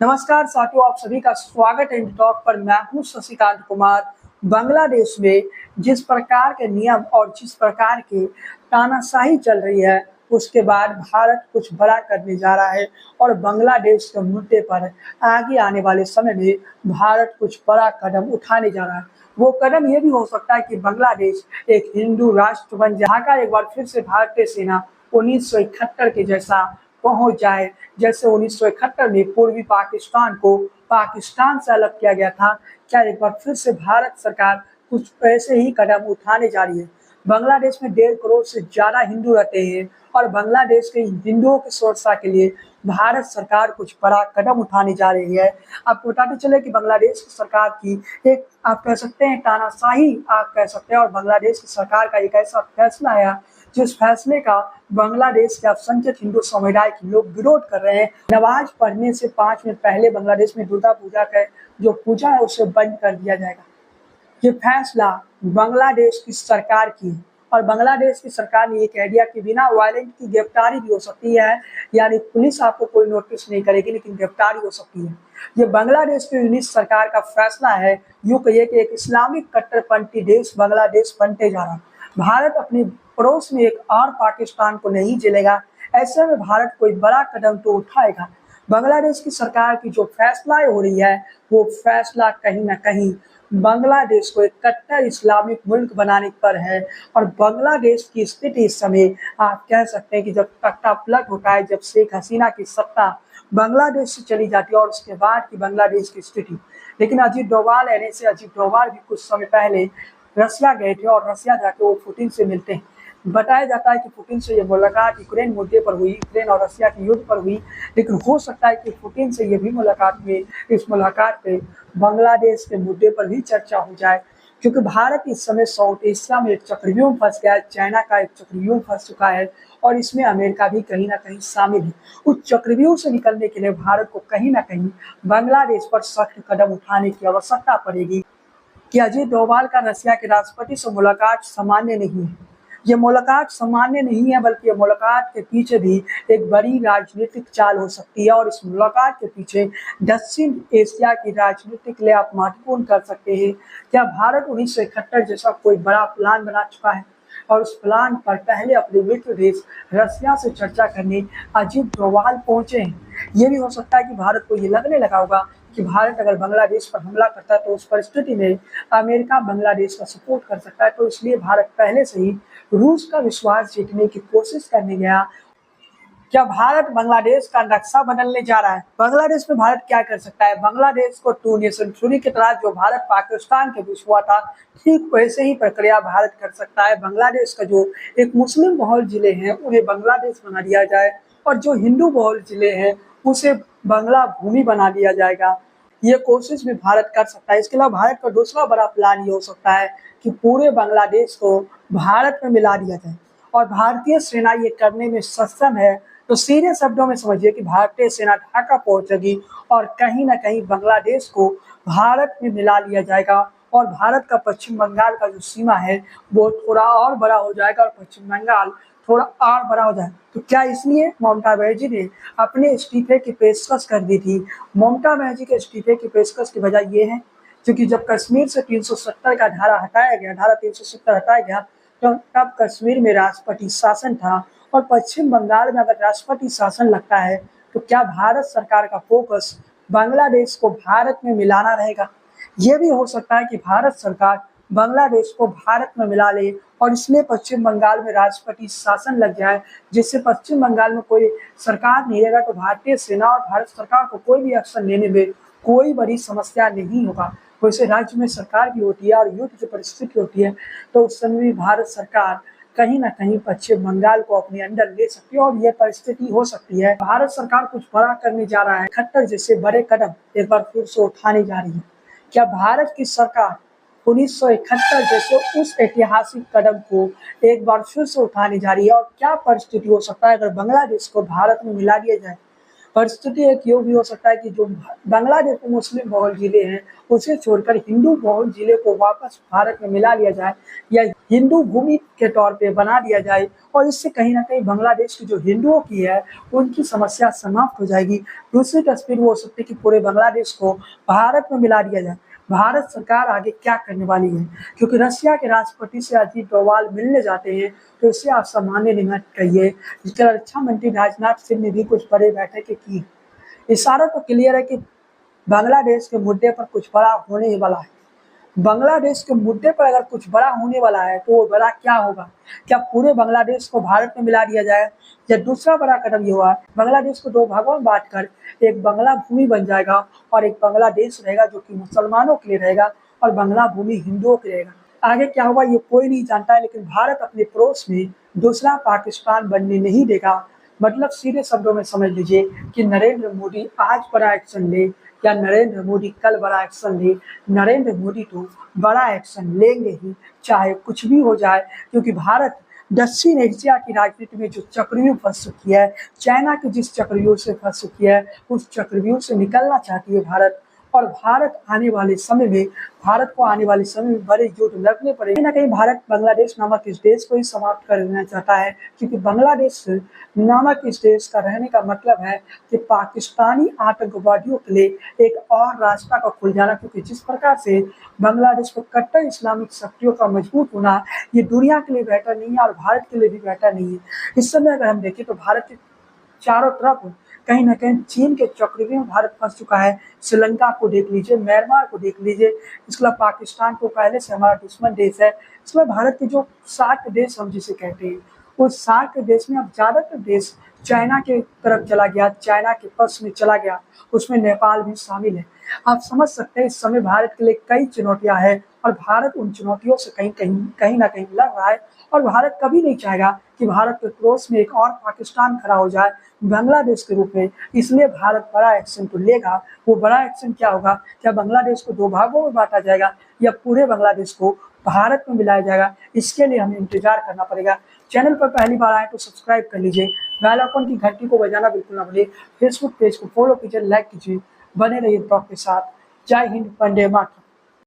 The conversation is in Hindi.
नमस्कार साथियों, आप सभी का स्वागत है इन टॉक पर। मैं हूं शशिकांत कुमार। बांग्लादेश में जिस प्रकार के नियम और जिस प्रकार की तानाशाही चल रही है, उसके बाद भारत कुछ बड़ा करने जा रहा है और बांग्लादेश के मुद्दे पर आगे आने वाले समय में भारत कुछ बड़ा कदम उठाने जा रहा है। वो कदम ये भी हो सकता है कि बांग्लादेश एक हिंदू राष्ट्र बन जाए, जहाँ का एक बार फिर से भारतीय सेना 1971 के जैसा पहुंच जाए, जैसे 1971 में पूर्वी पाकिस्तान को पाकिस्तान से अलग किया गया था। क्या एक बार फिर से भारत सरकार कुछ ऐसे ही कदम उठाने जा रही है? बांग्लादेश में 1.5 करोड़ से ज्यादा हिंदू रहते हैं और बांग्लादेश के हिंदुओं की सुरक्षा के लिए भारत सरकार कुछ बड़ा कदम उठाने जा रही है। आपको बताते चले कि बांग्लादेश की सरकार की एक, आप कह सकते हैं, तानाशाही आप कह सकते हैं, और बांग्लादेश की सरकार का एक ऐसा फैसला है जिस फैसले का बांग्लादेश के अल्पसंख्यक हिंदू समुदाय के लोग विरोध कर रहे हैं। नमाज पढ़ने से 5 मिनट पहले बांग्लादेश में दुर्गा पूजा का जो पूजा है उसे बंद कर दिया जाएगा। ये फैसला बांग्लादेश की सरकार की है और बांग्लादेश की सरकार ने ये कह दिया कि बिना वारंट की गिरफ्तारी भी हो सकती है, यानी पुलिस आपको कोई नोटिस नहीं करेगी लेकिन गिरफ्तारी हो सकती है। ये बांग्लादेश की यूनिट सरकार का फैसला है। यूं कहिए कि एक इस्लामिक कट्टरपंथी देश बांग्लादेश बनते जा रहा है। भारत अपने पड़ोस में एक और पाकिस्तान को नहीं झेलेगा। ऐसे में भारत कोई बड़ा कदम तो उठाएगा। बांग्लादेश की सरकार की जो फैसला हो रही है, वो फैसला कहीं ना कहीं बांग्लादेश को एक कट्टर इस्लामिक मुल्क बनाने पर है। और बांग्लादेश की स्थिति इस समय आप कह सकते हैं कि जब तख्ता पलट होता है, जब शेख हसीना की सत्ता बांग्लादेश से चली जाती है और उसके बाद की बांग्लादेश की स्थिति। लेकिन अजीत डोभाल रहने से अजीत डोभाल भी कुछ समय पहले रसिया गए थे और रसिया जाके वो पुतिन से मिलते हैं। बताया जाता है कि पुतिन से ये मुलाकात यूक्रेन मुद्दे पर हुई, यूक्रेन और रसिया के युद्ध पर हुई। लेकिन हो सकता है कि पुतिन से ये भी मुलाकात हुई, इस मुलाकात पे बांग्लादेश के मुद्दे पर भी चर्चा हो जाए, क्योंकि भारत इस समय साउथ एशिया में एक चक्रव्यूह फंस गया है। चाइना का एक चक्रव्यूह फंस चुका है और इसमें अमेरिका भी कहीं ना कहीं शामिल है। उस चक्रव्यूह से निकलने के लिए भारत को कहीं ना कहीं बांग्लादेश पर सख्त कदम उठाने की आवश्यकता पड़ेगी। कि अजीत डोभाल का रसिया के राष्ट्रपति से मुलाकात सामान्य नहीं है। ये मुलाकात सामान्य नहीं है, बल्कि ये मुलाकात के पीछे भी एक बड़ी राजनीतिक चाल हो सकती है। और इस मुलाकात के पीछे दक्षिण एशिया की राजनीति के लिए आप महत्वपूर्ण कर सकते हैं। क्या भारत 1971 जैसा कोई बड़ा प्लान बना चुका है और उस प्लान पर पहले अपने मित्र देश रसिया से चर्चा करने अजीत डोभाल पहुंचे हैं? ये भी हो सकता है कि भारत को ये लगने लगा होगा कि भारत अगर बांग्लादेश पर हमला करता है तो उस परिस्थिति में अमेरिका बांग्लादेश का सपोर्ट कर सकता है। तो इसलिए भारत पहले से ही रूस का विश्वास जीतने की कोशिश करने गया। क्या भारत बांग्लादेश का नक्शा बदलने जा रहा है? बांग्लादेश में भारत क्या कर सकता है? बांग्लादेश को 2 नेशन थ्योरी की तरह जो भारत पाकिस्तान के बीच हुआ था, ठीक वैसे ही प्रक्रिया भारत कर सकता है। बांग्लादेश का जो एक मुस्लिम बहुल जिले हैं उन्हें बांग्लादेश बना दिया जाए और जो हिंदू बहुल जिले हैं उसे बांग्ला भूमि बना दिया जाएगा। ये कोशिश भी भारत कर सकता है। इसके अलावा भारत का दूसरा बड़ा प्लान ये हो सकता है कि पूरे बांग्लादेश को भारत में मिला दिया जाए और भारतीय सेना ये करने में सक्षम है। तो सीधे शब्दों में समझिए कि भारतीय सेना ढाका पहुंचेगी और कहीं ना कहीं बांग्लादेश को भारत में मिला लिया जाएगा और भारत का पश्चिम बंगाल का जो सीमा है वो थोड़ा और बड़ा हो जाएगा और पश्चिम बंगाल थोड़ा और बड़ा हो जाए। तो क्या इसलिए ममता बनर्जी ने अपने इस्तीफे की पेशकश कर दी थी? ममता बनर्जी के इस्तीफे की पेशकश की वजह ये है क्योंकि जब कश्मीर से 370 का धारा 370 हटाया गया तो तब कश्मीर में राष्ट्रपति शासन था और पश्चिम बंगाल में अगर राष्ट्रपति शासन लगता है तो क्या भारत सरकार का फोकस बांग्लादेश को भारत में मिलाना रहेगा? ये भी हो सकता है कि भारत सरकार बांग्लादेश को भारत में मिला ले और इसलिए पश्चिम बंगाल में राष्ट्रपति शासन लग जाए, जिससे पश्चिम बंगाल में कोई सरकार नहीं रहेगा तो भारतीय सेना और भारत सरकार को कोई भी एक्शन लेने में कोई बड़ी समस्या नहीं होगा। वैसे राज्य में सरकार भी होती है और युद्ध की परिस्थिति होती है तो उस समय भी भारत सरकार कहीं ना कहीं पश्चिम बंगाल को अपने अंडर ले सकती है और यह परिस्थिति हो सकती है। भारत सरकार कुछ बड़ा करने जा रहा है, 71 जैसे बड़े कदम एक बार फिर से उठाने जा रही है। क्या भारत की सरकार 1971 जैसे उस ऐतिहासिक कदम को एक बार फिर से उठाने जा रही है? और क्या परिस्थिति हो सकता है अगर बांग्लादेश को भारत में मिला दिया जाए? परिस्थिति एक ये भी हो सकता है कि जो बांग्लादेश में मुस्लिम बहुल जिले हैं उसे छोड़कर हिंदू बहुल जिले को वापस भारत में मिला लिया जाए या हिंदू भूमि के तौर पे बना दिया जाए, और इससे कहीं ना कहीं बांग्लादेश की जो हिंदुओं की है उनकी समस्या समाप्त हो जाएगी। दूसरी तस्वीर वो हो सकती है कि पूरे बांग्लादेश को भारत में मिला दिया जाए। भारत सरकार आगे क्या करने वाली है, क्योंकि रशिया के राष्ट्रपति से अजीत डोभाल मिलने जाते हैं तो इसे आप सामान्य नहीं कहिए। जिसके रक्षा मंत्री राजनाथ सिंह ने भी कुछ बड़े बैठकें की। इशारा तो क्लियर है कि बांग्लादेश के मुद्दे पर कुछ बड़ा होने ही वाला है। बांग्लादेश के मुद्दे पर अगर कुछ बड़ा होने वाला है तो वो बड़ा क्या होगा? क्या पूरे बांग्लादेश को भारत में मिला दिया जाए, या दूसरा बड़ा कदम ये हुआ बांग्लादेश को दो भागों में बांटकर एक बांग्ला भूमि बन जाएगा और एक बांग्लादेश रहेगा जो कि मुसलमानों के लिए रहेगा और बांग्ला भूमि हिंदुओं के रहेगा। आगे क्या होगा ये कोई नहीं जानता है, लेकिन भारत अपने पड़ोस में दूसरा पाकिस्तान बनने नहीं देगा। मतलब सीधे शब्दों में समझ लीजिए कि नरेंद्र मोदी आज बड़ा एक्शन ले या नरेंद्र मोदी कल बड़ा एक्शन ले, नरेंद्र मोदी तो बड़ा एक्शन लेंगे ही, चाहे कुछ भी हो जाए। क्योंकि भारत दक्षिण एशिया की राजनीति में जो चक्रव्यूह फंस चुकी है, चाइना के जिस चक्रव्यूह से फंस चुकी है, उस चक्रव्यूह से निकलना चाहती है भारत। और भारत को आने वाले समय में बड़े युद्ध लड़ने पड़े। कहीं ना कहीं भारत बांग्लादेश नामक इस देश को ही समाप्त कर देना चाहता है, क्योंकि बांग्लादेश नामक इस देश का रहने का मतलब है कि पाकिस्तानी आतंकवादियों के लिए एक और रास्ता का खुल जाना। क्योंकि जिस प्रकार से बांग्लादेश पर कट्टर इस्लामिक शक्तियों का मजबूत होना ये दुनिया के लिए बेहतर नहीं है और भारत के लिए भी बेहतर नहीं है। इस समय अगर हम देखें तो भारत के चारों तरफ कहीं ना कहीं चीन के चक्रव्यूह में भारत फंस चुका है। श्रीलंका को देख लीजिए, म्यांमार को देख लीजिए, इसके अलावा पाकिस्तान को पहले से हमारा दुश्मन देश है। इसमें भारत के जो 60 देश हम जिसे कहते हैं उस 60 देश में अब ज्यादातर देश चाइना के तरफ चला गया, चाइना के पक्ष में चला गया, उसमें नेपाल भी शामिल है। आप समझ सकते हैं इस समय भारत के लिए कई चुनौतियां हैं और भारत उन चुनौतियों से कहीं ना कहीं लड़ रहा है। और भारत कभी नहीं चाहेगा कि भारत के पड़ोस में एक और पाकिस्तान खड़ा हो जाए बांग्लादेश के रूप में। इसलिए भारत बड़ा एक्शन तो लेगा। वो बड़ा एक्शन क्या होगा? क्या बांग्लादेश को दो भागों में बांटा जाएगा या पूरे बांग्लादेश को भारत में मिलाया जाएगा? इसके लिए हमें इंतजार करना पड़ेगा। चैनल पर पहली बार आए तो सब्सक्राइब कर लीजिए, बेल आइकन की घंटी को बजाना बिल्कुल ना भूलिए, फेसबुक पेज को फॉलो कीजिए, लाइक कीजिए, बने रहिए ब्लॉग के साथ। जय हिंद, वंदे मातरम।